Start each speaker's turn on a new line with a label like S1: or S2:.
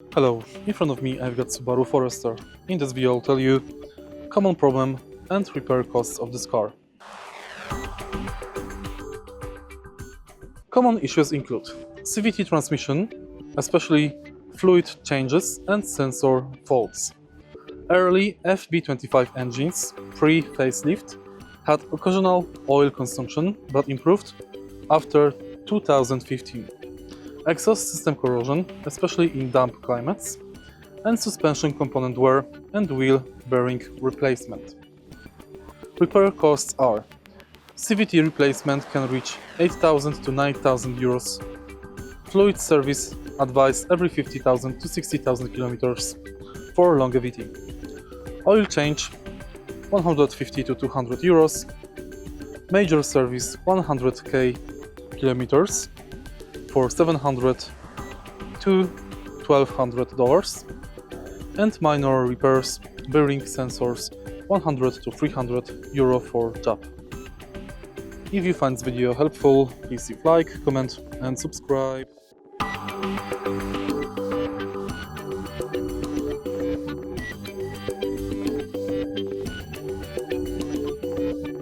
S1: Hello, in front of me I've got Subaru Forester. In this video I'll tell you common problem and repair costs of this car. Common issues include CVT transmission, especially fluid changes and sensor faults. Early FB25 engines, pre-facelift, had occasional oil consumption but improved after 2015. Exhaust system corrosion, especially in damp climates, and suspension component wear and wheel bearing replacement. Repair costs are: CVT replacement can reach 8,000 to 9,000 euros. Fluid service advised every 50,000 to 60,000 kilometers for longevity. Oil change 150 to 200 euros. Major service 100k kilometers for 700 to $1,200, and minor repairs, bearing sensors 100 to 300 euro for job. If you find this video helpful, please leave like, comment and subscribe.